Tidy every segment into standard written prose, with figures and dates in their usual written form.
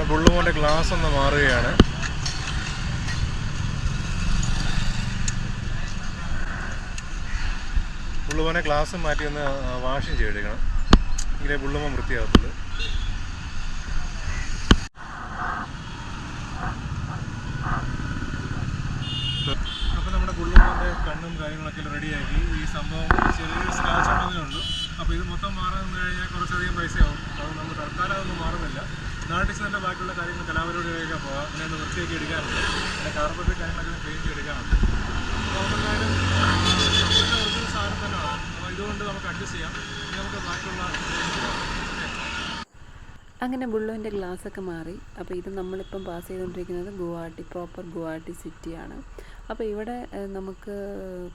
ബുള്ളുമോൻ്റെ glass ഒന്ന് മാറുകയാണ്. ബുള്ളുമോനെ glass മാറ്റി ഒന്ന് വാഷും ചെയ്തെടുക്കണം, എങ്കിലേ ബുള്ളുമോൻ വൃത്തിയാകത്തുള്ളൂ. അപ്പോൾ നമ്മുടെ ബുള്ളുമോൻ്റെ കണ്ണും കാര്യങ്ങളൊക്കെ റെഡിയാക്കി. ഈ സംഭവം ചെറിയൊരു സ്ക്രാച്ച് ഉള്ളതിനുണ്ട്. അപ്പോൾ ഇത് മൊത്തം മാറാൻ നിന്ന് കഴിഞ്ഞാൽ കുറച്ചധികം പൈസയാവും. അപ്പോൾ നമ്മൾ തൽക്കാലം അതൊന്നും മാറുന്നില്ല. നാട്ടിൽ തന്നെ ബാക്കിയുള്ള കാര്യങ്ങൾ കലാപരിപാടിയൊക്കെ പോകാം. പിന്നെ ഒന്ന് വൃത്തിയാക്കി എടുക്കാറുണ്ട്, പിന്നെ കാർപ്പറ്റ് കാര്യങ്ങളൊക്കെ പെയിൻറ്റ് എടുക്കാറുണ്ട്. അപ്പോൾ അതെന്തായാലും ഒറിജിനൽ സാധനം തന്നെയാണ്. അപ്പോൾ ഇതുകൊണ്ട് നമുക്ക് അഡ്ജസ്റ്റ് ചെയ്യാം. ഇനി നമുക്ക് ബാക്കിയുള്ള അങ്ങനെ ബുള്ളുവിൻ്റെ ഗ്ലാസ്സൊക്കെ മാറി. അപ്പോൾ ഇത് നമ്മളിപ്പം പാസ് ചെയ്തുകൊണ്ടിരിക്കുന്നത് ഗുവാഹട്ടി, പ്രോപ്പർ ഗുവാഹട്ടി സിറ്റിയാണ്. അപ്പോൾ ഇവിടെ നമുക്ക്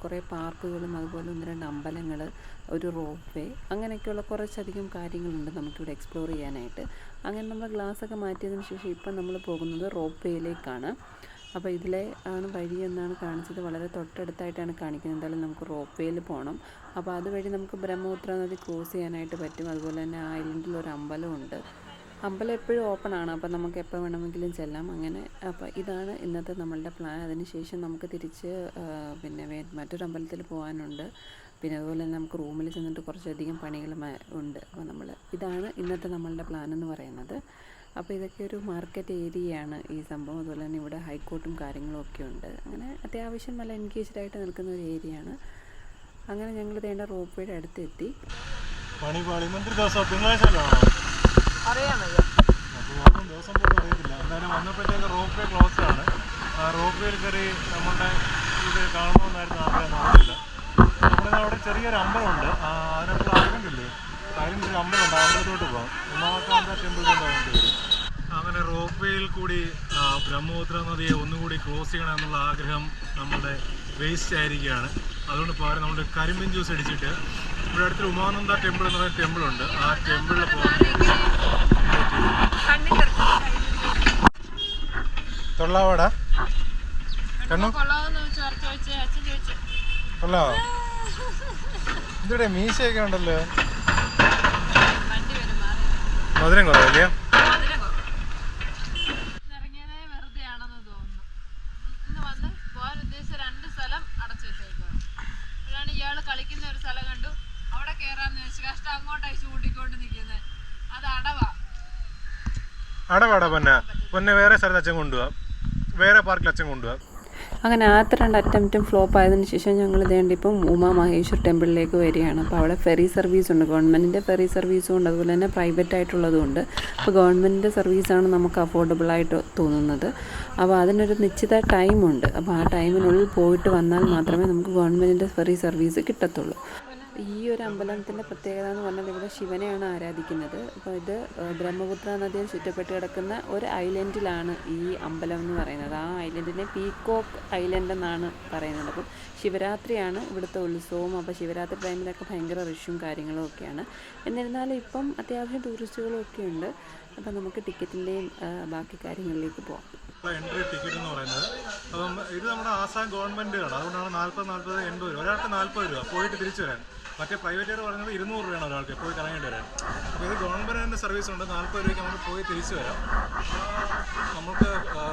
കുറേ പാർക്കുകളും അതുപോലെ 1-2 അമ്പലങ്ങൾ, ഒരു റോപ്പ് വേ, അങ്ങനെയൊക്കെയുള്ള കുറച്ചധികം കാര്യങ്ങളുണ്ട് നമുക്കിവിടെ എക്സ്പ്ലോർ ചെയ്യാനായിട്ട്. അങ്ങനെ നമ്മൾ ഗ്ലാസ്സൊക്കെ മാറ്റിയതിന് ശേഷം ഇപ്പം നമ്മൾ പോകുന്നത് റോപ്പ് വേയിലേക്കാണ്. അപ്പോൾ ഇതിലെ ആണ് വഴി എന്നാണ് കാണിച്ചത്. വളരെ തൊട്ടടുത്തായിട്ടാണ് കാണിക്കുന്നത്. എന്തായാലും നമുക്ക് റോപ്പ് വേയിൽ പോകണം. അപ്പോൾ അതുവഴി നമുക്ക് ബ്രഹ്മപുത്ര നദി ക്രോസ് ചെയ്യാനായിട്ട് പറ്റും. അതുപോലെ തന്നെ ആ ഐലൻഡിൽ ഒരു അമ്പലമുണ്ട്. അമ്പലം എപ്പോഴും ഓപ്പൺ ആണ്, അപ്പോൾ നമുക്ക് എപ്പോൾ വേണമെങ്കിലും ചെല്ലാം. അങ്ങനെ അപ്പോൾ ഇതാണ് ഇന്നത്തെ നമ്മളുടെ പ്ലാൻ. അതിനുശേഷം നമുക്ക് തിരിച്ച് പിന്നെ മറ്റൊരു അമ്പലത്തിൽ പോകാനുണ്ട്. പിന്നെ അതുപോലെ തന്നെ നമുക്ക് റൂമിൽ ചെന്നിട്ട് കുറച്ചധികം പണികൾ ഉണ്ട്. അപ്പോൾ ഇതാണ് ഇന്നത്തെ നമ്മളുടെ പ്ലാൻ എന്ന് പറയുന്നത്. അപ്പോൾ ഇതൊക്കെ ഒരു മാർക്കറ്റ് ഏരിയയാണ് ഈ സംഭവം. അതുപോലെ തന്നെ ഇവിടെ ഹൈക്കോർട്ടും കാര്യങ്ങളും ഒക്കെ ഉണ്ട്. അങ്ങനെ അത്യാവശ്യം നല്ല എൻഗേജ്ഡായിട്ട് നിൽക്കുന്ന ഒരു ഏരിയയാണ്. അങ്ങനെ ഞങ്ങൾ വേണ്ട റോപ്പ് വേയുടെ അടുത്തെത്തി. അറിയാൻ വയ്യ, ദിവസം പോലും അറിയത്തില്ല. എന്തായാലും വന്നപ്പോഴത്തേക്ക് റോപ്പ് വേ ക്ലോസ് ആണ്. ആ റോപ്പ് വേയിൽ കയറി നമ്മളുടെ ഇത് കാണണമെന്നായിരുന്നു ആഗ്രഹം. നടന്നില്ല. നമ്മുടെ അവിടെ ചെറിയൊരു അമ്പലമുണ്ട്, അതിനകത്തുള്ള ഐലൻഡില്ലേ, ഐലൻഡിൽ അമ്പലമുണ്ട്. അമ്പലത്തോട്ട് പോകാം. ഉമാകാന്ത ടെമ്പിൾ കൊണ്ടുപോകേണ്ടി വരും. അങ്ങനെ റോപ്പ് വേയിൽ കൂടി ബ്രഹ്മപുത്ര നദിയെ ഒന്നുകൂടി ക്രോസ് ചെയ്യണം എന്നുള്ള ആഗ്രഹം നമ്മുടെ വേസ്റ്റ് ആയിരിക്കുകയാണ്. അതുകൊണ്ട് പകരം നമ്മുടെ കരിമ്പിൻ ജ്യൂസ് അടിച്ചിട്ട് ഇവിടെ അടുത്തൊരു ഉമാനന്ദ ടെമ്പിൾ എന്ന് പറയുന്ന ടെമ്പിളുണ്ട്. ആ ടെമ്പിളിൽ പോകാൻ തൊള്ളാവാടാ കണ്ണു കൊള്ളാവോ? ഇതിവിടെ മീശയൊക്കെ ഉണ്ടല്ലോ. മധുരം കുറവല്ലേ? കളിക്കുന്ന ഒരു സ്ഥലം കണ്ടു, അവിടെ കേറാന്ന് വെച്ച് കഷ്ടം അങ്ങോട്ടായി ചൂണ്ടിക്കൊണ്ട് നിൽക്കുന്നത്. അത് അടവാടാ പൊന്നെ വേറെ സ്ഥലത്ത് അച്ഛൻ കൊണ്ടുപോവാം, വേറെ പാർക്കിൽ അച്ഛൻ കൊണ്ടുപോവാം. അങ്ങനെ ആദ്യത്തെ 2 അറ്റംപ്റ്റും ഫ്ലോപ്പ് ആയതിനു ശേഷം ഞങ്ങൾ ഇതേണ്ട ഇപ്പം ഉമാ മഹേശ്വർ ടെമ്പിളിലേക്ക് വരികയാണ്. അപ്പോൾ അവിടെ ഫെറി സർവീസ് ഉണ്ട്. ഗവൺമെൻറ്റിൻ്റെ ഫെറി സർവീസും ഉണ്ട്, അതുപോലെ തന്നെ പ്രൈവറ്റ് ആയിട്ടുള്ളതും ഉണ്ട്. അപ്പോൾ ഗവൺമെൻറ്റിൻ്റെ സർവീസാണ് നമുക്ക് അഫോർഡബിളായിട്ട് തോന്നുന്നത്. അപ്പോൾ അതിനൊരു നിശ്ചിത ടൈമുണ്ട്. അപ്പോൾ ആ ടൈമിനുള്ളിൽ പോയിട്ട് വന്നാൽ മാത്രമേ നമുക്ക് ഗവൺമെൻറ്റിൻ്റെ ഫെറി സർവീസ് കിട്ടത്തുള്ളൂ. ഈ ഒരു അമ്പലത്തിൻ്റെ പ്രത്യേകത എന്ന് പറഞ്ഞാൽ ഇവിടെ ശിവനെയാണ് ആരാധിക്കുന്നത്. അപ്പോൾ ഇത് ബ്രഹ്മപുത്ര നദിയിൽ ചുറ്റപ്പെട്ട് കിടക്കുന്ന ഒരു ഐലൻഡിലാണ് ഈ അമ്പലം എന്ന് പറയുന്നത്. ആ ഐലൻഡിനെ പീക്കോക്ക് ഐലൻഡ് എന്നാണ് പറയുന്നത്. അപ്പം ശിവരാത്രിയാണ് ഇവിടുത്തെ ഉത്സവം. അപ്പോൾ ശിവരാത്രി ടൈമിലൊക്കെ ഭയങ്കര റഷും കാര്യങ്ങളും ഒക്കെയാണ്. എന്നിരുന്നാലും ഇപ്പം അത്യാവശ്യം ടൂറിസ്റ്റുകളും ഒക്കെ ഉണ്ട്. അപ്പം നമുക്ക് ടിക്കറ്റിൻ്റെയും ബാക്കി കാര്യങ്ങളിലേക്ക് പോകാം. എൻട്രി ടിക്കറ്റ് എന്ന് പറയുന്നത്, അപ്പം ഇത് നമ്മുടെ ആസാം ഗവൺമെൻറ്റാണ്. അതുകൊണ്ടാണ് 40, 80 രൂപ, ഒരാൾക്ക് 40 രൂപ പോയിട്ട് തിരിച്ചു വരാൻ. മറ്റേ പ്രൈവറ്റുകാർ പറയുന്നത് 200 രൂപയാണ് ഒരാൾക്ക് പോയി കറങ്ങേണ്ടി വരാൻ. അപ്പോൾ ഇത് ഗവൺമെൻറ്റിൻ്റെ സർവീസ് ഉണ്ട്. 40 രൂപയ്ക്ക് നമുക്ക് പോയി തിരിച്ചു വരാം. നമുക്ക്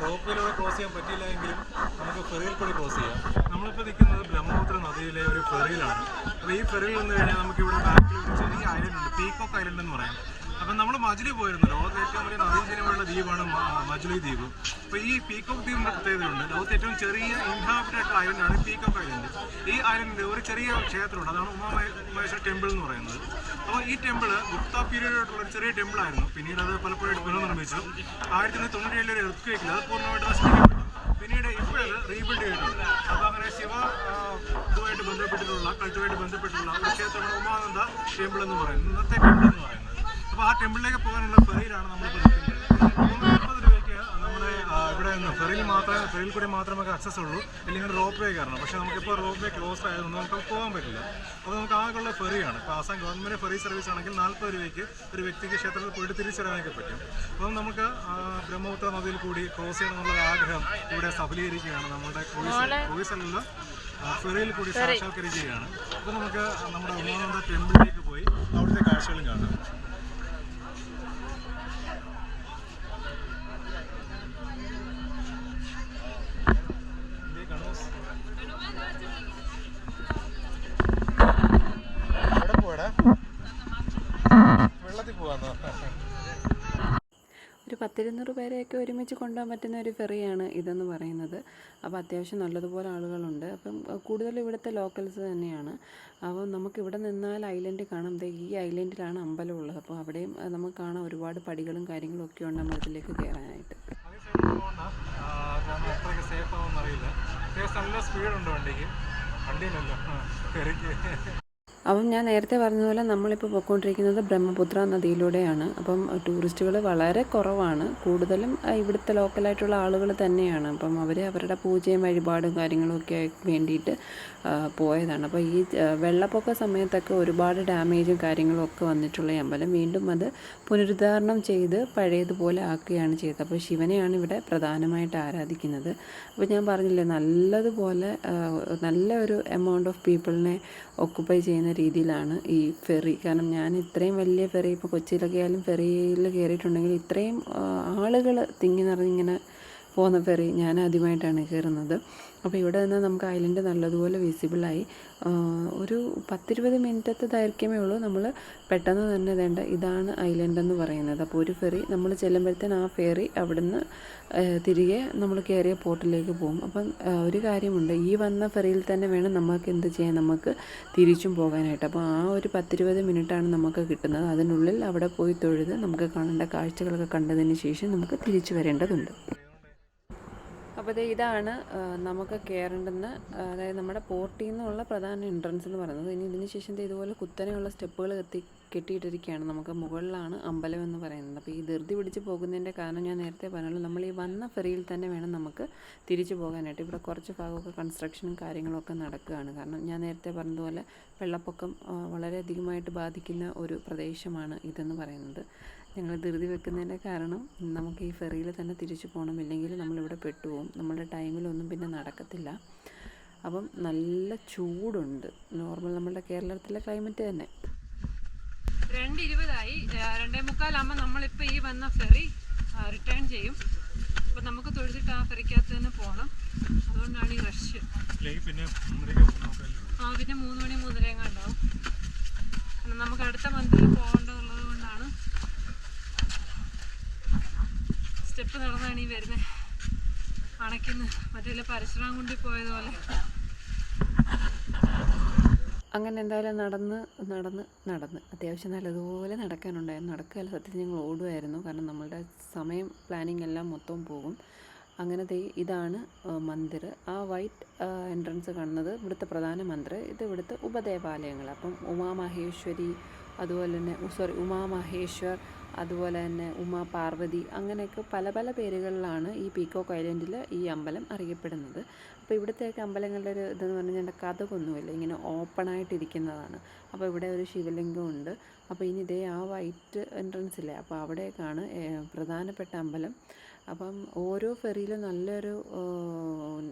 റോപ്പിലൂടെ ക്രോസ് ചെയ്യാൻ പറ്റിയില്ല എങ്കിലും നമുക്ക് ഫെറിയിൽ കൂടി ക്രോസ് ചെയ്യാം. നമ്മളിപ്പോൾ നിൽക്കുന്നത് ബ്രഹ്മപുത്ര നദിയിലെ ഒരു ഫെറിയിലാണ്. അപ്പോൾ ഈ ഫെറിയിൽ വന്നു കഴിഞ്ഞാൽ നമുക്കിവിടെ ബാക്കിൽ ഒരു ചെറിയ ഐലൻഡ് ഉണ്ട്, പീക്കോക്ക് ഐലൻഡ് എന്ന് പറയാം. അപ്പം നമ്മൾ മജുലി പോയിരുന്നു. ലോകത്തെ ഏറ്റവും വലിയ നദീജനമുള്ള ദ്വീപാണ് മജുലി ദ്വീപ്. അപ്പോൾ ഈ പീക്കോക്ക് ദ്വീപിൻ്റെ പ്രത്യേകതയുണ്ട്. ലോകത്തെ ഏറ്റവും ചെറിയ ഇൻഹാബിറ്റഡ് ഐലൻഡാണ് പീക്കോക്ക് ഐലൻഡ്. ഈ ഐലൻഡിൽ ഒരു ചെറിയ ക്ഷേത്രമുണ്ട്, അതാണ് ഉമാ മഹേശ്വർ ടെമ്പിൾ എന്ന് പറയുന്നത്. അപ്പോൾ ഈ ടെമ്പിൾ ഗുപ്ത പീരീഡായിട്ടുള്ള ഒരു ചെറിയ ടെമ്പിളായിരുന്നു. പിന്നീട് അത് പലപ്പോഴായിട്ട് പുനർനിർമ്മിച്ചു. 1997 ഒരു എർത്ത് അത് പൂർണ്ണമായിട്ട് നശിപ്പിക്കപ്പെട്ടു. പിന്നീട് ഇപ്പോഴത് റീബിൽഡ് ചെയ്തിട്ടുണ്ട്. അപ്പോൾ അങ്ങനെ ഇതുമായിട്ട് ബന്ധപ്പെട്ടിട്ടുള്ള കൾട്ടുമായിട്ട് ബന്ധപ്പെട്ടിട്ടുള്ള ഒരു ക്ഷേത്രമാണ് ഉമാനന്ദ ടെമ്പിൾ എന്ന് പറയുന്നത്, ഇന്നത്തെ ടെമ്പിൾ എന്ന് പറയുന്നത്. അപ്പോൾ ആ ടെമ്പിളിലേക്ക് പോകാനുള്ള ഫെറിയിലാണ് നമ്മളിപ്പോൾ നിൽക്കുന്നത്. 30 രൂപയ്ക്ക് നമ്മുടെ ഇവിടെ നിന്ന് ഫെറിയിൽ കൂടി മാത്രമേ നമുക്ക് അക്സസ് ഉള്ളൂ, അല്ലെങ്കിൽ റോപ്പ് വേ കയറണം. പക്ഷേ നമുക്കിപ്പോൾ റോപ്പ് വേ ക്ലോസ് ആയതുകൊണ്ട് നമുക്ക് പോകാൻ പറ്റില്ല. അപ്പോൾ നമുക്ക് ആകെയുള്ള ഫെറിയാണ്. ഇപ്പോൾ ആസാം ഗവൺമെൻറ് ഫെറി സർവീസ് ആണെങ്കിൽ 40 രൂപയ്ക്ക് ഒരു വ്യക്തിക്ക് ക്ഷേത്രത്തിൽ പോയിട്ട് തിരിച്ചിടാനൊക്കെ പറ്റും. അപ്പം നമുക്ക് ബ്രഹ്മപുത്ര നദിയിൽ കൂടി ക്രോസ് ചെയ്യണമെന്നുള്ള ആഗ്രഹം ഇവിടെ സഫലീകരിക്കുകയാണ്. നമ്മുടെ ക്രൂയിസല്ല ഫെറിയിൽ കൂടി സാക്ഷാത്കരിക്കുകയാണ്. അപ്പോൾ നമുക്ക് നമ്മുടെ ഉമാനന്ദ ടെമ്പിളിലേക്ക് പോയി അവിടുത്തെ കാഴ്ചകളും കാണാം. വെള്ളത്തിൽ പോവാന്നോ? ഒരു 10-200 പേരെയൊക്കെ ഒരുമിച്ച് കൊണ്ടുപോകാൻ പറ്റുന്ന ഒരു ഫെറിയാണ് ഇതെന്ന് പറയുന്നത്. അപ്പോൾ അത്യാവശ്യം നല്ലതുപോലെ ആളുകളുണ്ട്. അപ്പം കൂടുതലും ഇവിടുത്തെ ലോക്കൽസ് തന്നെയാണ്. അപ്പം നമുക്ക് ഇവിടെ നിന്നാൽ ഐലൻഡ് കാണാം. ഈ ഐലൻഡിലാണ് അമ്പലം ഉള്ളത്. അപ്പോൾ അവിടെയും നമുക്ക് കാണാം ഒരുപാട് പടികളും കാര്യങ്ങളും ഒക്കെ ഉണ്ട് അമ്പലത്തിലേക്ക് കയറാനായിട്ട്. അത്രയ്ക്ക് സേഫ് ആവുമെന്ന് അറിയില്ല. അത്യാവശ്യം നല്ല സ്പീഡുണ്ട് വണ്ടിയിലല്ലോ ഫെറിക്ക്. അപ്പം ഞാൻ നേരത്തെ പറഞ്ഞതുപോലെ നമ്മളിപ്പോൾ പോയിക്കൊണ്ടിരിക്കുന്നത് ബ്രഹ്മപുത്ര നദിയിലൂടെയാണ്. അപ്പം ടൂറിസ്റ്റുകൾ വളരെ കുറവാണ്. കൂടുതലും ഇവിടുത്തെ ലോക്കലായിട്ടുള്ള ആളുകൾ തന്നെയാണ്. അപ്പം അവർ അവരുടെ പൂജയും വഴിപാടും കാര്യങ്ങളും ഒക്കെ വേണ്ടിയിട്ട് പോയതാണ്. അപ്പോൾ ഈ വെള്ളപ്പൊക്ക സമയത്തൊക്കെ ഒരുപാട് ഡാമേജും കാര്യങ്ങളും ഒക്കെ വന്നിട്ടുള്ള ഈ അമ്പലം വീണ്ടും അത് പുനരുദ്ധാരണം ചെയ്ത് പഴയതുപോലെ ആക്കുകയാണ് ചെയ്തത്. അപ്പോൾ ശിവനെയാണ് ഇവിടെ പ്രധാനമായിട്ട് ആരാധിക്കുന്നത്. അപ്പോൾ ഞാൻ പറഞ്ഞില്ലേ, നല്ലതുപോലെ നല്ല ഒരു എമൗണ്ട് ഓഫ് പീപ്പിളിനെ ഓക്കുപ്പൈ ചെയ്യുന്ന രീതിയിലാണ് ഈ ഫെറി. കാരണം ഞാൻ ഇത്രയും വലിയ ഫെറി, ഇപ്പോൾ കൊച്ചിയിലൊക്കെ ആയാലും ഫെറിയിൽ കയറിയിട്ടുണ്ടെങ്കിൽ ഇത്രയും ആളുകൾ തിങ്ങി നിറഞ്ഞിങ്ങനെ പോകുന്ന ഫെറി ഞാൻ ആദ്യമായിട്ടാണ് കയറുന്നത്. അപ്പോൾ ഇവിടെ നിന്ന് നമുക്ക് ഐലൻഡ് നല്ലതുപോലെ വിസിബിളായി. ഒരു 10-20 മിനിറ്റത്തെ ദൈർഘ്യമേ ഉള്ളൂ. നമ്മൾ പെട്ടെന്ന് തന്നെ വേണ്ട ഇതാണ് ഐലൻഡ് എന്ന് പറയുന്നത്. അപ്പോൾ ഒരു ഫെറി നമ്മൾ ചെല്ലുമ്പോഴത്തേന് ആ ഫെറി അവിടുന്ന് തിരികെ നമ്മൾ കയറിയ പോർട്ടിലേക്ക് പോകും. അപ്പം ഒരു കാര്യമുണ്ട്, ഈ വന്ന ഫെറിയിൽ തന്നെ വേണം നമുക്ക് എന്ത് ചെയ്യാൻ, നമുക്ക് തിരിച്ചും പോകാനായിട്ട്. അപ്പോൾ ആ ഒരു 10-20 മിനിറ്റാണ് നമുക്ക് കിട്ടുന്നത്. അതിനുള്ളിൽ അവിടെ പോയി തൊഴുത് നമുക്ക് കാണേണ്ട കാഴ്ചകളൊക്കെ കണ്ടതിന് ശേഷം നമുക്ക് തിരിച്ചു വരേണ്ടതുണ്ട്. അപ്പോൾ ഇതാണ് നമുക്ക് കയറേണ്ടുന്ന, അതായത് നമ്മുടെ പോർട്ടിൽ നിന്നുള്ള പ്രധാന എൻട്രൻസ് എന്ന് പറയുന്നത്. ഇനി ഇതിന് ശേഷം ഇതുപോലെ കുത്തനെയുള്ള സ്റ്റെപ്പുകൾ കെട്ടിയിട്ടിരിക്കുകയാണ്. നമുക്ക് മുകളിലാണ് അമ്പലം എന്ന് പറയുന്നത്. അപ്പോൾ ഈ ധൃതി പിടിച്ച് പോകുന്നതിൻ്റെ കാരണം ഞാൻ നേരത്തെ പറഞ്ഞല്ലോ, നമ്മൾ ഈ വന്ന ഫെറിയിൽ തന്നെ വേണം നമുക്ക് തിരിച്ചു പോകാനായിട്ട്. ഇവിടെ കുറച്ച് ഭാഗമൊക്കെ കൺസ്ട്രക്ഷനും കാര്യങ്ങളൊക്കെ നടക്കുകയാണ്. കാരണം ഞാൻ നേരത്തെ പറഞ്ഞതുപോലെ വെള്ളപ്പൊക്കം വളരെയധികമായിട്ട് ബാധിക്കുന്ന ഒരു പ്രദേശമാണ് ഇതെന്ന് പറയുന്നത്. ഞങ്ങൾ ധൃതി വെക്കുന്നതിൻ്റെ കാരണം നമുക്ക് ഈ ഫെറിയിൽ തന്നെ തിരിച്ചു പോകണം, ഇല്ലെങ്കിൽ നമ്മളിവിടെ പെട്ടുപോകും. നമ്മളുടെ ടൈമിലൊന്നും പിന്നെ നടക്കത്തില്ല. അപ്പം നല്ല ചൂടുണ്ട്. നോർമൽ നമ്മളുടെ കേരളത്തിലെ ക്ലൈമറ്റ് തന്നെ. 2:20 2:45 നമ്മളിപ്പോൾ ഈ വന്ന ഫെറി റിട്ടേൺ ചെയ്യും. അപ്പം നമുക്ക് തൊഴുതിട്ട് ആ ഫെറിക്കകത്ത് തന്നെ പോകണം. അതുകൊണ്ടാണ് ഈ റഷ്. പിന്നെ 3 മണി 3:30 ഉണ്ടാവും. കാരണം നമുക്ക് അടുത്ത മന്തിൽ പോകേണ്ടതുള്ളത് കൊണ്ടാണ് സ്റ്റെപ്പ് നടന്നാണ് ഈ വരുന്നത്. അണയ്ക്കുന്ന മറ്റേ പരശുറാംകുണ്ടി പോയതുപോലെ. അങ്ങനെ എന്തായാലും നടന്ന് അത്യാവശ്യം നല്ലതുപോലെ നടക്കാനുണ്ടായിരുന്നു. നടക്കുകയല്ല, സത്യത്തിൽ ഞങ്ങൾ ഓടുമായിരുന്നു. കാരണം നമ്മളുടെ സമയം പ്ലാനിങ് എല്ലാം മൊത്തം പോകും. അങ്ങനത്തെ ഇതാണ് മന്ദിർ. ആ വൈറ്റ് എൻട്രൻസ് കാണുന്നത് ഇവിടുത്തെ പ്രധാന മന്ദിർ. ഇത് ഇവിടുത്തെ ഉപദേവാലയങ്ങൾ. അപ്പം ഉമാമഹേശ്വരി, അതുപോലെ തന്നെ ഉമാമഹേശ്വർ, അതുപോലെ തന്നെ ഉമാ പാർവതി, അങ്ങനെയൊക്കെ പല പല പേരുകളിലാണ് ഈ പീക്കോക്ക് ഐലൻഡിൽ ഈ അമ്പലം അറിയപ്പെടുന്നത്. അപ്പോൾ ഇവിടുത്തെയൊക്കെ അമ്പലങ്ങളുടെ ഒരു ഇതെന്ന് പറഞ്ഞാൽ കഥകൊന്നുമില്ല, ഇങ്ങനെ ഓപ്പണായിട്ടിരിക്കുന്നതാണ്. അപ്പോൾ ഇവിടെ ഒരു ശിവലിംഗമുണ്ട്. അപ്പോൾ ഇനി ഇതേ ആ വൈറ്റ് എൻട്രൻസില്ലേ, അപ്പോൾ അവിടേക്കാണ് പ്രധാനപ്പെട്ട അമ്പലം. അപ്പം ഓരോ ഫെറിയിലും നല്ലൊരു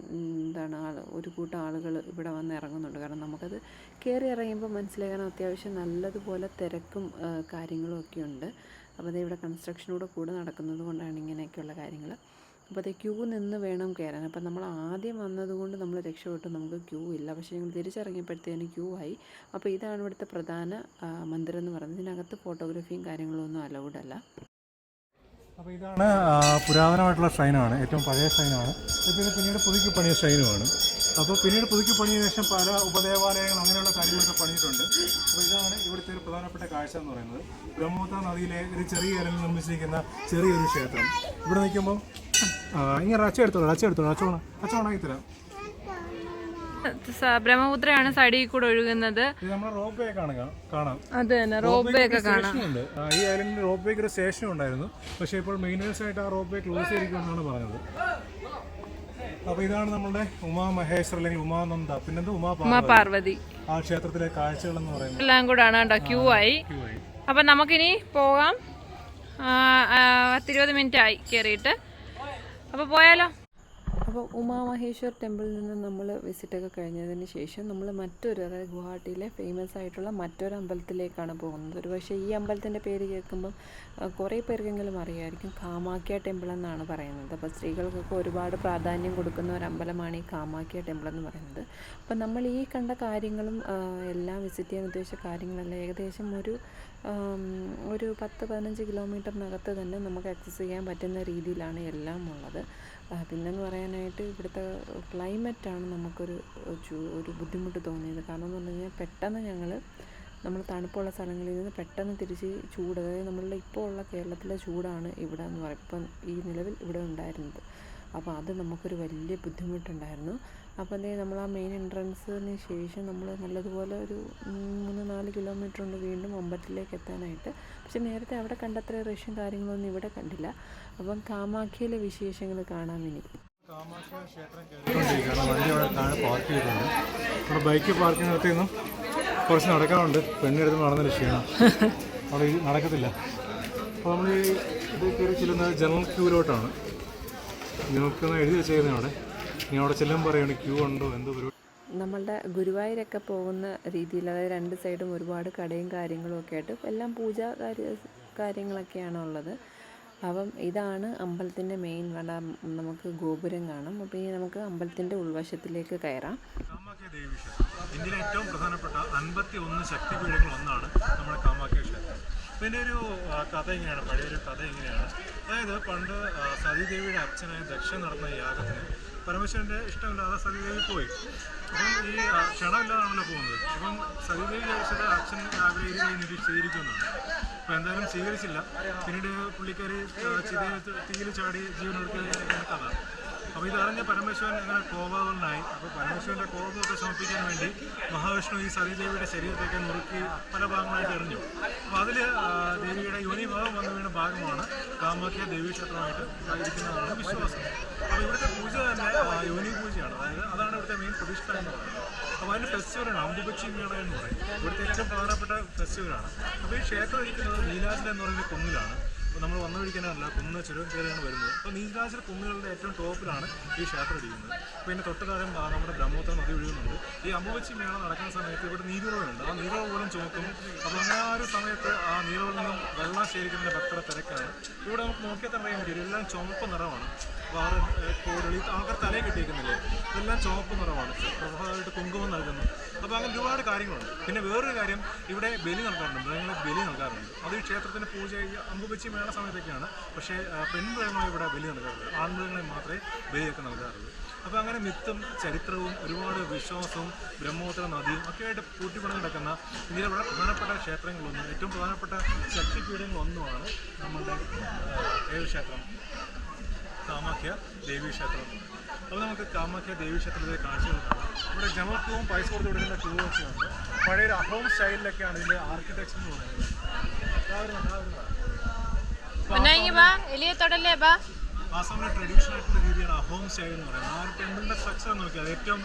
ഒരു കൂട്ടം ആളുകൾ ഇവിടെ വന്ന് ഇറങ്ങുന്നുണ്ട്. കാരണം നമുക്കത് കയറി ഇറങ്ങുമ്പോൾ മനസ്സിലായി. കാരണം അത്യാവശ്യം നല്ലതുപോലെ തിരക്കും കാര്യങ്ങളും ഒക്കെ ഉണ്ട്. അപ്പോൾ അത് ഇവിടെ കൺസ്ട്രക്ഷനോട് കൂടെ നടക്കുന്നത് കൊണ്ടാണ് ഇങ്ങനെയൊക്കെയുള്ള കാര്യങ്ങൾ. അപ്പോൾ അത് ക്യൂ നിന്ന് വേണം കയറാൻ. അപ്പം നമ്മൾ ആദ്യം വന്നതുകൊണ്ട് നമ്മൾ രക്ഷപ്പെട്ടു, നമുക്ക് ക്യൂ ഇല്ല. പക്ഷേ ഞങ്ങൾ തിരിച്ചിറങ്ങിയപ്പോഴത്തേന് ക്യൂ ആയി. അപ്പോൾ ഇതാണ് ഇവിടുത്തെ പ്രധാന മന്ദിരം എന്ന് പറയുന്നത്. ഇതിനകത്ത് ഫോട്ടോഗ്രാഫിയും കാര്യങ്ങളൊന്നും അലൗഡ് അല്ല. അപ്പോൾ ഇതാണ് പുരാതനമായിട്ടുള്ള ഷ്രൈനാണ്, ഏറ്റവും പഴയ ഷ്രൈനാണ്. ഇപ്പോൾ ഇത് പിന്നീട് പുതുക്കി പണിയ ഷ്രൈനുമാണ്. അപ്പോൾ പിന്നീട് പുതുക്കി പണിയ ശേഷം പല ഉപദേവാലയങ്ങൾ അങ്ങനെയുള്ള കാര്യങ്ങളൊക്കെ പണിയിട്ടുണ്ട്. അപ്പോൾ ഇതാണ് ഇവിടുത്തെ ഒരു പ്രധാനപ്പെട്ട കാഴ്ച എന്ന് പറയുന്നത്. ബ്രഹ്മപുത്ര നദിയിലെ ഒരു ചെറിയ ഇലയിൽ നിർമ്മിച്ചിരിക്കുന്ന ചെറിയൊരു ക്ഷേത്രം. ഇവിടെ നിൽക്കുമ്പോൾ ഇങ്ങനെ അച്ച എടുത്തോളാം, അച്ച ഓണാക്കി തരാം. ബ്രഹ്മപുത്രയാണ് സൈഡിൽ കൂടെ ഒഴുകുന്നത്. ഇത് നമ്മുടെ റോപ്പ് വേ കാണാം. അത് തന്നെ റോപ്പ് വേ ഒക്കെ കാണാം. ഈ ഐലൻഡിൽ റോപ്പ് വേക്ക് ഒരു സ്റ്റേഷൻ ഉണ്ടായിരുന്നു. പക്ഷേ ഇപ്പോൾ മെയിൻ്റനൻസ് ആയിട്ട് ആ റോപ്പ് വേ ക്ലോസ് ചെയ്തിരിക്കുമെന്നാണ് പറഞ്ഞത്. അപ്പോൾ ഇതാണ് നമ്മുടെ ഉമാ മഹേശ്വർ അല്ലെങ്കിൽ ഉമാനന്ദ, പിന്നെന്താ ഉമാ പാർവതി ആ ക്ഷേത്രത്തിലെ കാഴ്ചകൾ എന്ന് പറയുന്നത് എല്ലാം കൂടാണ് കേട്ടോ. ക്യൂ ആയി. അപ്പം നമുക്കിനി പോകാം. 10-20 മിനിറ്റ് ആയി കയറിയിട്ട്. അപ്പോൾ പോയാലോ? അപ്പോൾ ഉമാമഹേശ്വർ ടെമ്പിളിൽ നിന്ന് നമ്മൾ വിസിറ്റൊക്കെ കഴിഞ്ഞതിന് ശേഷം നമ്മൾ മറ്റൊരു, അതായത് ഗുവാഹട്ടിയിലെ ഫേമസ് ആയിട്ടുള്ള മറ്റൊരു അമ്പലത്തിലേക്കാണ് പോകുന്നത്. ഒരു പക്ഷേ ഈ അമ്പലത്തിൻ്റെ പേര് കേൾക്കുമ്പം കുറേ പേർക്കെങ്കിലും അറിയാമായിരിക്കും. കാമാഖ്യ ടെമ്പിൾ എന്നാണ് പറയുന്നത്. അപ്പോൾ സ്ത്രീകൾക്കൊക്കെ ഒരുപാട് പ്രാധാന്യം കൊടുക്കുന്ന ഒരു അമ്പലമാണ് ഈ കാമാഖ്യ ടെമ്പിൾ എന്ന് പറയുന്നത്. അപ്പം നമ്മൾ ഈ കണ്ട കാര്യങ്ങളും എല്ലാം വിസിറ്റ് ചെയ്യാൻ ഉദ്ദേശിച്ച കാര്യങ്ങളെല്ലാം ഏകദേശം ഒരു 10-15 കിലോമീറ്ററിനകത്ത് തന്നെ നമുക്ക് ആക്സസ് ചെയ്യാൻ പറ്റുന്ന രീതിയിലാണ് എല്ലാം ഉള്ളത്. പിന്നെന്ന് പറയാനായിട്ട് ഇവിടുത്തെ ക്ലൈമറ്റാണ് നമുക്കൊരു ബുദ്ധിമുട്ട് തോന്നിയത്. കാരണം എന്ന് പറഞ്ഞു കഴിഞ്ഞാൽ പെട്ടെന്ന് നമ്മൾ തണുപ്പുള്ള സ്ഥലങ്ങളിൽ നിന്ന് പെട്ടെന്ന് തിരിച്ച് ചൂട്, അതായത് നമ്മളുടെ ഇപ്പോൾ ഉള്ള കേരളത്തിലെ ചൂടാണ് ഇവിടെ എന്ന് പറയും ഇപ്പം ഈ നിലവിൽ ഇവിടെ ഉണ്ടായിരുന്നത്. അപ്പോൾ അത് നമുക്കൊരു വലിയ ബുദ്ധിമുട്ടുണ്ടായിരുന്നു. അപ്പോൾ നമ്മൾ ആ മെയിൻ എൻട്രൻസിന് ശേഷം നമ്മൾ നല്ലതുപോലെ ഒരു 3-4 കിലോമീറ്റർ ഉണ്ട് വീണ്ടും അമ്പലത്തിലേക്ക് എത്താനായിട്ട്. പക്ഷെ നേരത്തെ അവിടെ കണ്ടത്ര റഷ്യൻ കാര്യങ്ങളൊന്നും ഇവിടെ കണ്ടില്ല. അപ്പം കാമാഖ്യയിലെ വിശേഷങ്ങൾ കാണാൻ ഇനി. കാമാഖ്യ ക്ഷേത്രം കയറിക്കൊണ്ടിരിക്കുകയാണ്. വണ്ടി അവിടെ താഴെ പാർക്ക് ചെയ്തിട്ടുണ്ട്. നമ്മുടെ ബൈക്ക് പാർക്കിംഗ് നിർത്തി നിന്നും കുറച്ച് നടക്കാനുണ്ട്. പെണ്ണെടുത്ത് നടന്നൊരു ക്ഷീണം, അവിടെ നടക്കത്തില്ല. അപ്പോൾ നമ്മൾ ഇത് കയറി ചെല്ലുന്നത് ജനറൽ ക്യൂവിലോട്ടാണ്. നമുക്കൊന്ന് എഴുതി വെച്ചേക്കുന്നത് അവിടെ. ഇനി അവിടെ ചെല്ലുമ്പോൾ പറയുകയാണ് ക്യൂ ഉണ്ടോ എന്തോ പരിപാടി. നമ്മളുടെ ഗുരുവായൂരൊക്കെ പോകുന്ന രീതിയിൽ, അതായത് 2 സൈഡും ഒരുപാട് കടയും കാര്യങ്ങളും ഒക്കെ ആയിട്ട് എല്ലാം കാര്യങ്ങളൊക്കെയാണ് ഉള്ളത്. അപ്പം ഇതാണ് അമ്പലത്തിൻ്റെ മെയിൻ. നമുക്ക് ഗോപുരം കാണാം. അപ്പോൾ ഇനി നമുക്ക് അമ്പലത്തിൻ്റെ ഉൾവശത്തിലേക്ക് കയറാം. കാമാഖ്യ ദേവി ക്ഷേത്രം ഇന്ത്യയിലെ ഏറ്റവും പ്രധാനപ്പെട്ട 51 ശക്തിപീഠങ്ങളിൽ ഒന്നാണ് നമ്മുടെ കാമാഖ്യ ക്ഷേത്രം. പിന്നെ ഒരു കഥ ഇങ്ങനെയാണ്, പഴയൊരു കഥ ഇങ്ങനെയാണ്. അതായത് പണ്ട് സതീദേവിയുടെ അച്ഛനായ ദക്ഷൻ നടന്ന യാഗത്തിന് പരമേശ്വരൻ്റെ ഇഷ്ടമില്ലാതെ സതീദേവി പോയി. അപ്പം ഈ ക്ഷണമില്ലാതാണല്ലോ പോകുന്നത്. അപ്പം സതീദേവി വിചാരിച്ചത് അച്ഛൻ രാവിലെ സ്വീകരിക്കുമെന്നാണ്. അപ്പോൾ എന്തായാലും സ്വീകരിച്ചില്ല. പിന്നീട് പുള്ളിക്കാരി തീയിൽ ചാടി ജീവനൊടുക്കുകയാണ് കഥ. അപ്പോൾ ഇതറിഞ്ഞ പരമേശ്വരൻ അങ്ങനെ കോപാകുലനായി. അപ്പോൾ പരമേശ്വരൻ്റെ കോപമൊക്കെ ശമിപ്പിക്കാൻ വേണ്ടി മഹാവിഷ്ണു ഈ സതീദേവിയുടെ ശരീരത്തേക്ക് നുറുക്കി പല ഭാഗങ്ങളായിട്ട് എറിഞ്ഞു. അപ്പോൾ അതിൽ ദേവിയുടെ യോനിഭാവം വന്നു വീണ ഭാഗമാണ് കാമാഖ്യ ദേവീക്ഷേത്രമായിട്ട് ഇരിക്കുന്നതാണ് വിശ്വാസം. അപ്പോൾ ഇവിടുത്തെ പൂജ തന്നെ യോനി പൂജയാണ്. അതായത് അതാണ് ഇവിടുത്തെ മെയിൻ പ്രതിഷ്ഠ എന്ന് പറയുന്നത്. അപ്പോൾ അതിൻ്റെ ഫെസ്റ്റിവലാണ് അമ്പുബച്ചി മേള എന്ന് പറയും. ഇവിടുത്തെ ഏറ്റവും പ്രധാനപ്പെട്ട ഫെസ്റ്റിവലാണ്. അപ്പോൾ ഈ ക്ഷേത്രം ഇരിക്കുന്നത് നീലാചല എന്ന് പറയുന്ന കുന്നിലാണ്. അപ്പോൾ നമ്മൾ വന്നു പിടിക്കാനല്ല, കുന്ന് ചുരം കയറിയാണ് വരുന്നത്. അപ്പോൾ നീലാചല കുന്നുകളുടെ ഏറ്റവും ടോപ്പിലാണ് ഈ ക്ഷേത്രം ഇരിക്കുന്നത്. അപ്പോൾ ഇതിൻ്റെ തൊട്ടുതാരം നമ്മുടെ ബ്രഹ്മപുത്ര നദി ഒഴുകുന്നുണ്ട്. ഈ അമ്പുബച്ചി മേള നടക്കുന്ന സമയത്ത് ഇവിടെ നീരുറവുണ്ട്. ആ നീരുറവ് പോലും ചുമക്കും. അപ്പോൾ അങ്ങനെ ആ ഒരു സമയത്ത് ആ നീരുറവിൽ നിന്നും വെള്ളം ശേഖരിക്കുന്ന ഭക്തരുടെ തിരക്കാണ്. ഇവിടെ നമുക്ക് നോക്കിയാൽ തന്നെ അറിയാൻ പറ്റും. എല്ലാം ചുമപ്പ് നിറമാണ്. വേറെ കോടളി ആൾക്കാർ തലയിൽ കെട്ടിയിരിക്കുന്നില്ലേ, ഇതെല്ലാം ചുവപ്പ് നിറമാണ്. പ്രധാനമായിട്ട് കുങ്കുമം നൽകുന്നു. അപ്പോൾ അങ്ങനെ ഒരുപാട് കാര്യങ്ങളുണ്ട്. പിന്നെ വേറൊരു കാര്യം, ഇവിടെ ബലി നൽകാറുണ്ട്, മൃഗങ്ങളെ ബലി നൽകാറുണ്ട്. അത് ഈ ക്ഷേത്രത്തിന് പൂജ അമ്പുബച്ചി മേള സമയത്തൊക്കെയാണ്. പക്ഷേ പെൺമൃഗങ്ങളെ ഇവിടെ ബലി നൽകാറുണ്ട്, ആൺമൃഗങ്ങളെ മാത്രമേ ബലിയൊക്കെ നൽകാറുള്ളൂ. അപ്പോൾ അങ്ങനെ മിത്തും ചരിത്രവും ഒരുപാട് വിശ്വാസവും ബ്രഹ്മപുത്ര നദിയും ഒക്കെ ആയിട്ട് കൂട്ടിപ്പണഞ്ഞ് കിടക്കുന്ന ഇന്ത്യയിലെ വളരെ പ്രധാനപ്പെട്ട ക്ഷേത്രങ്ങളൊന്നും ഏറ്റവും പ്രധാനപ്പെട്ട ശക്തിപീഠങ്ങളൊന്നുമാണ് നമ്മളുടെ ക്ഷേത്രം കാമാഖ്യ ദേവി ക്ഷേത്രം. അപ്പോൾ നമുക്ക് കാമാഖ്യ ദേവി ക്ഷേത്രത്തിലെ കാഴ്ചകൾ കാണാം. ഇവിടെ ജനറൽ ക്യൂവും പൈസ കൊടുത്ത് കൊടുക്കുന്ന ക്യൂവൊക്കെ ഉണ്ട്. പഴയൊരു അഹോം സ്റ്റൈലിലൊക്കെയാണ് ഇതിൻ്റെ ആർക്കിടെക്ചർ എന്ന് പറയുന്നത്. ആസാമിലെ ട്രഡീഷണൽ ആയിട്ടുള്ള രീതിയാണ് അഹോം സ്റ്റൈൽ എന്ന് പറയുന്നത്. ആ ഒരു ടെമ്പിളിൻ്റെ സ്ട്രക്ചർ നോക്കിയാൽ ഏറ്റവും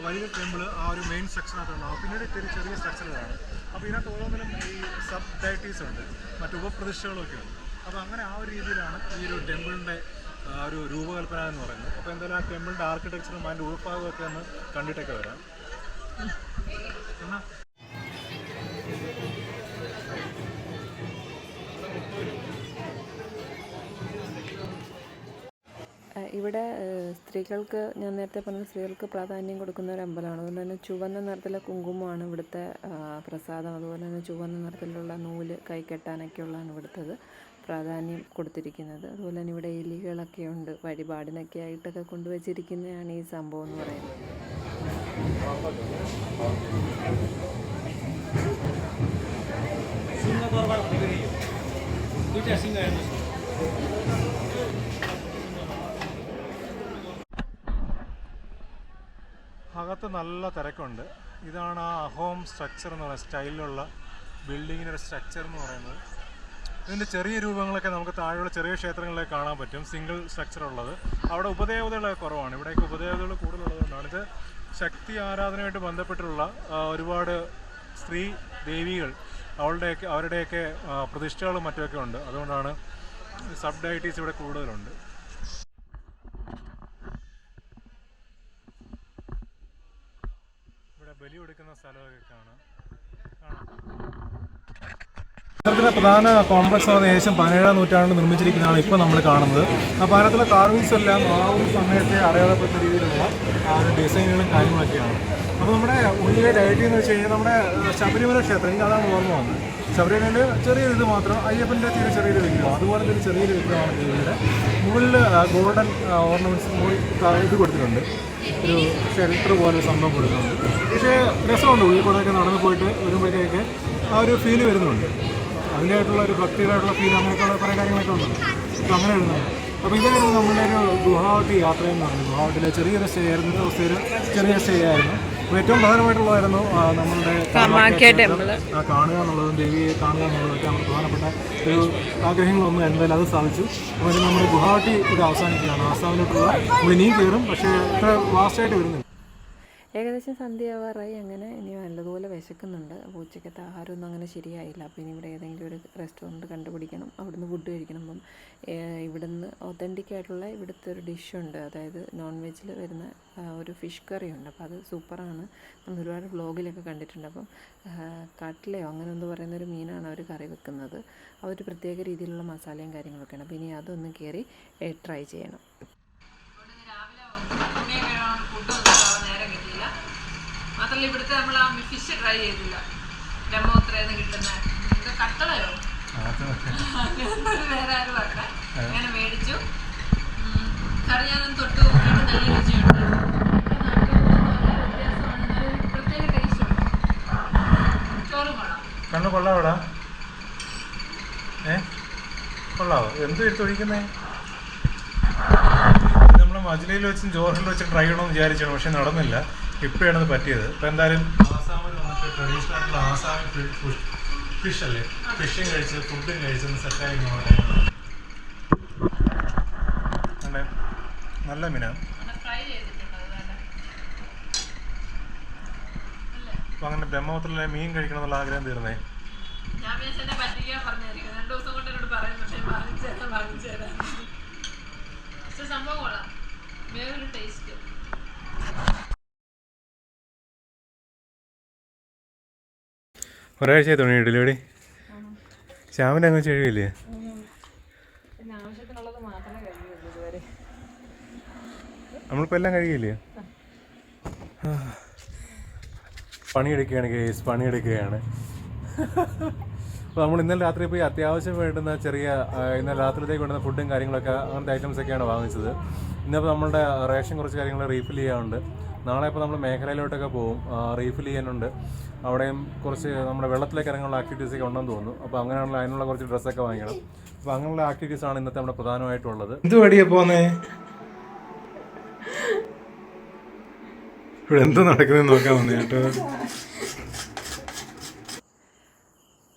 വലിയ ടെമ്പിൾ ആ ഒരു മെയിൻ സ്ട്രക്ചറിനകത്തുണ്ടാവും. പിന്നീട് ചെറിയ സ്ട്രക്ചറുകളാണ്. അപ്പോൾ ഇതിനകത്ത് ഓരോന്നിലും ഈ സബ് ഡയറ്റീസ് ഉണ്ട്, മറ്റ് ഉപപ്രതിഷ്ഠകളൊക്കെ ഉണ്ട്. അപ്പോൾ അങ്ങനെ ആ ഒരു രീതിയിലാണ് ഈ ഒരു ടെമ്പിളിൻ്റെ ഒരു രൂപകൽപ്പന എന്ന് പറയുന്നത്. അപ്പോൾ എന്തായാലും ആ ടെമ്പിളിൻ്റെ ആർക്കിടെക്ചറും അതിൻ്റെ ഉൾഭാഗമൊക്കെ ഒന്ന് കണ്ടിട്ടൊക്കെ വരാം. എന്നാ ഇവിടെ സ്ത്രീകൾക്ക്, ഞാൻ നേരത്തെ പറഞ്ഞ സ്ത്രീകൾക്ക് പ്രാധാന്യം കൊടുക്കുന്ന ഒരു അമ്പലമാണ്. അതുകൊണ്ട് തന്നെ ചുവന്ന നിറത്തിലെ കുങ്കുമമാണ് ഇവിടുത്തെ പ്രസാദം. അതുപോലെ തന്നെ ചുവന്ന നിറത്തിലുള്ള നൂല് കൈകെട്ടാനൊക്കെയുള്ളതാണ് ഇവിടുത്തത് പ്രാധാന്യം കൊടുത്തിരിക്കുന്നത്. അതുപോലെ തന്നെ ഇവിടെ എലികളൊക്കെ ഉണ്ട്, വഴിപാടിനൊക്കെ ആയിട്ടൊക്കെ കൊണ്ടുവച്ചിരിക്കുന്നതാണ് ഈ സംഭവം എന്ന് പറയുന്നത്. അകത്ത് നല്ല തിരക്കുണ്ട്. ഇതാണ് ആ അഹോം സ്ട്രക്ചർ എന്ന് പറയുന്ന സ്റ്റൈലിലുള്ള ബിൽഡിങ്ങിൻ്റെ ഒരു സ്ട്രക്ചർ എന്ന് പറയുന്നത്. ഇതിൻ്റെ ചെറിയ രൂപങ്ങളൊക്കെ നമുക്ക് താഴെയുള്ള ചെറിയ ക്ഷേത്രങ്ങളിലേക്ക് കാണാൻ പറ്റും, സിംഗിൾ സ്ട്രക്ചർ ഉള്ളത്. അവിടെ ഉപദേവതകളൊക്കെ കുറവാണ്, ഇവിടേക്ക് ഉപദേവതകൾ കൂടുതലുള്ളതുകൊണ്ടാണ്. ഇത് ശക്തി ആരാധനയായിട്ട് ബന്ധപ്പെട്ടുള്ള ഒരുപാട് സ്ത്രീ ദേവികൾ അവരുടെയൊക്കെ പ്രതിഷ്ഠകളും മറ്റുമൊക്കെ ഉണ്ട്. അതുകൊണ്ടാണ് സബ് ഡയറ്റീസ് ഇവിടെ കൂടുതലുണ്ട്. ഇവിടെ ബലി കൊടുക്കുന്ന സ്ഥലമൊക്കെ കാണാം. ക്ഷേത്രത്തിലെ പ്രധാന കോംപ്ലക്സ് ആണ് ഏകദേശം 17ാം നൂറ്റാണ്ടിൽ നിർമ്മിച്ചിരിക്കുന്നതാണ് ഇപ്പോൾ നമ്മൾ കാണുന്നത്. ആ പാലത്തിലെ കാർവിങ്സ് എല്ലാം ആ ഒരു സമയത്തെ അടയാളപ്പെട്ട രീതിയിലുള്ള ആ ഒരു ഡിസൈനുകളും കാര്യങ്ങളൊക്കെയാണ്. അപ്പോൾ നമ്മുടെ ഉള്ളിലെ ഡയറ്റി എന്ന് വെച്ച് കഴിഞ്ഞാൽ നമ്മുടെ ശബരിമല ക്ഷേത്രം, എനിക്ക് അതാണ് ഓർമ്മ വന്നത്. ശബരിമലയിൽ ചെറിയൊരു ഇത് മാത്രം, അയ്യപ്പൻ്റെ ചെറിയൊരു വിഗ്രഹം, അതുപോലത്തെ ഒരു ചെറിയൊരു വിഗ്രഹമാണ് ദേവിയുടെ. മുകളിൽ ഗോൾഡൻ ഓർണമെൻറ്റ്സ് ഇത് കൊടുത്തിട്ടുണ്ട്, ഒരു ഷെൽട്ടർ പോലെ സംഭവം കൊടുക്കുന്നുണ്ട്. പക്ഷേ രസമുണ്ട്, ഉള്ളിൽ കൂടെയൊക്കെ നടന്നു പോയിട്ട് വരുമ്പോഴത്തേക്ക് ആ ഒരു ഫീല് വരുന്നുണ്ട്. അതിൻ്റെതായിട്ടുള്ള ഒരു ഭക്തിയുടേതായിട്ടുള്ള ഫീൽ, അങ്ങനെയൊക്കെയുള്ള കുറേ കാര്യങ്ങളൊക്കെ ഉണ്ട്. അപ്പോൾ അങ്ങനെ വരുന്നുണ്ട്. അപ്പോൾ ഇതായിരുന്നു നമ്മുടെ ഒരു ഗുവാഹട്ടി യാത്രയെന്ന് പറഞ്ഞു. ഗുവാഹട്ടിയിലെ ചെറിയൊരു സ്റ്റേ ആയിരുന്നു, ഒരു ചെറിയ സ്റ്റേ ആയിരുന്നു. അപ്പോൾ ഏറ്റവും പ്രധാനമായിട്ടുള്ളതായിരുന്നു നമ്മളുടെ കാണുക എന്നുള്ളതും ദേവിയെ കാണുക എന്നുള്ളതൊക്കെ നമ്മുടെ പ്രധാനപ്പെട്ട ഒരു ആഗ്രഹങ്ങളൊന്നും എന്തായാലും അത് സാധിച്ചു. അപ്പോൾ നമ്മുടെ ഗുവാഹട്ടി ഇത് അവസാനിക്കുകയാണ്. ആസാമിലോട്ടുള്ള നമ്മൾ ഇനിയും കയറും, പക്ഷേ ഇത്ര വാസ്റ്റായിട്ട് വരുന്നില്ല. ഏകദേശം സന്ധ്യയാവാറായി. അങ്ങനെ ഇനി നല്ലതുപോലെ വിശക്കുന്നുണ്ട്. അപ്പോൾ ഉച്ചക്കത്തെ ആഹാരമൊന്നും അങ്ങനെ ശരിയായില്ല. അപ്പോൾ ഇനി ഇവിടെ ഏതെങ്കിലും ഒരു റെസ്റ്റോറൻറ്റ് കണ്ടുപിടിക്കണം, അവിടുന്ന് ഫുഡ് കഴിക്കണം. അപ്പം ഇവിടുന്ന് ഒത്തൻറ്റിക് ആയിട്ടുള്ള ഇവിടുത്തെ ഒരു ഡിഷുണ്ട്, അതായത് നോൺ വെജിൽ വരുന്ന ഒരു ഫിഷ് കറി ഉണ്ട്. അപ്പോൾ അത് സൂപ്പറാണ്, നമ്മൾ ഒരുപാട് വ്ളോഗിലൊക്കെ കണ്ടിട്ടുണ്ട്. അപ്പം കട്ട്ലയോ അങ്ങനെ എന്ത് പറയുന്നൊരു മീനാണ് അവർ കറി വെക്കുന്നത്. അതൊരു പ്രത്യേക രീതിയിലുള്ള മസാലയും കാര്യങ്ങളൊക്കെയാണ്. അപ്പോൾ ഇനി അതൊന്ന് കയറി ട്രൈ ചെയ്യണം. നേരം കിട്ടിയില്ല. മാത്രമല്ല ഇവിടുത്തെ നമ്മൾ ആ ഫിഷ് ട്രൈ ചെയ്തില്ല. ബ്രഹ്മോത്രയിൽ നിന്ന് കിട്ടുന്ന കട്ടളയോ വേറെ ആരും പറഞ്ഞ അങ്ങനെ മേടിച്ചു. കറി ഞാനൊന്ന് തൊട്ട് നോക്കിയിട്ട് നല്ല രുചിയുണ്ട്. വ്യത്യാസമാണ്, പ്രത്യേക ടേസ്റ്റ് ഉണ്ട്. ചോറും കൊള്ളാം. കണ്ണു കൊള്ളാവടാ? കൊള്ളാവോ? എന്ത് എടുത്തൊഴിക്കുന്നേ? മജിലയിൽ വെച്ചും ജോർഹനിൽ വെച്ചും ട്രൈ ചെയ്യണമെന്ന് വിചാരിച്ചാണ്, പക്ഷെ നടന്നില്ല. ഇപ്പോഴാണ് അത് പറ്റിയത്. ഇപ്പോൾ എന്തായാലും ആസാമിൽ വന്നിട്ട് ട്രഡീഷണൽ ആയിട്ടുള്ള ആസാമി ഫിഷ് അല്ലേ, ഫിഷും കഴിച്ച് ഫുഡും കഴിച്ചൊന്ന് സെറ്റായി നല്ല മീനാണ്. അപ്പോൾ അങ്ങനെ ബ്രഹ്മപുത്രയിലെ മീൻ കഴിക്കണം എന്നുള്ള ആഗ്രഹം തീർന്നേ. സംഭവം കൊള്ളാം, വേറൊരു ടേസ്റ്റ്. ഒരാഴ്ചയായി തുടങ്ങി ഡെലിവറി. ശ്യാമിൻ്റെ അങ്ങ് കഴിയില്ലേ? ആവശ്യത്തിനുള്ളത് മാത്രമേ കഴിയുള്ളൂ ഇതുവരെ. നമ്മളിപ്പോൾ എല്ലാം കഴിയില്ലേ? പണിയെടുക്കുകയാണ് കേസ്, പണിയെടുക്കുകയാണ്. അപ്പോൾ നമ്മൾ ഇന്നലെ രാത്രി പോയി അത്യാവശ്യം വേണ്ടുന്ന ഇന്നലെ രാത്രിയിലേക്ക് വേണ്ടുന്ന ഫുഡും കാര്യങ്ങളൊക്കെ അങ്ങനത്തെ ഐറ്റംസൊക്കെയാണ് വാങ്ങിച്ചത്. ഇന്നിപ്പോൾ നമ്മളുടെ റേഷൻ കുറച്ച് കാര്യങ്ങൾ റീഫിൽ ചെയ്യാനുണ്ട്. നാളെ ഇപ്പോൾ നമ്മൾ മേഘലയിലോട്ടൊക്കെ പോകും, റീഫിൽ ചെയ്യാനുണ്ട്. അവിടെയും കുറച്ച് നമ്മുടെ വെള്ളത്തിലേക്ക് ഇറങ്ങാനുള്ള ആക്ടിവിറ്റീസൊക്കെ ഉണ്ടെന്ന് തോന്നുന്നു. അപ്പോൾ അങ്ങനെയാണല്ലോ അതിനുള്ള കുറച്ച് ഡ്രസ്സൊക്കെ വാങ്ങിക്കണം. അപ്പോൾ അങ്ങനെയുള്ള ആക്ടിവിറ്റീസാണ് ഇന്നത്തെ നമ്മുടെ പ്രധാനമായിട്ടുള്ളത്. എന്ത് വടിയാണ് പോകുന്നേ? ഇവിടെ എന്തോ നടക്കുന്നതെന്ന് നോക്കാൻ വന്നേ കേട്ടോ.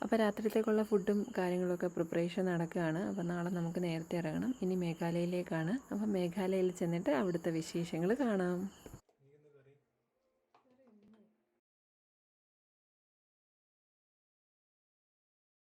അപ്പോൾ രാത്രിയിലേക്കുള്ള ഫുഡും കാര്യങ്ങളൊക്കെ പ്രിപ്പറേഷൻ നടക്കുകയാണ്. അപ്പോൾ നാളെ നമുക്ക് നേരത്തെ ഇറങ്ങണം. ഇനി മേഘാലയയിലേക്കാണ്. അപ്പോൾ മേഘാലയയിൽ ചെന്നിട്ട് അവിടുത്തെ വിശേഷങ്ങൾ കാണാം.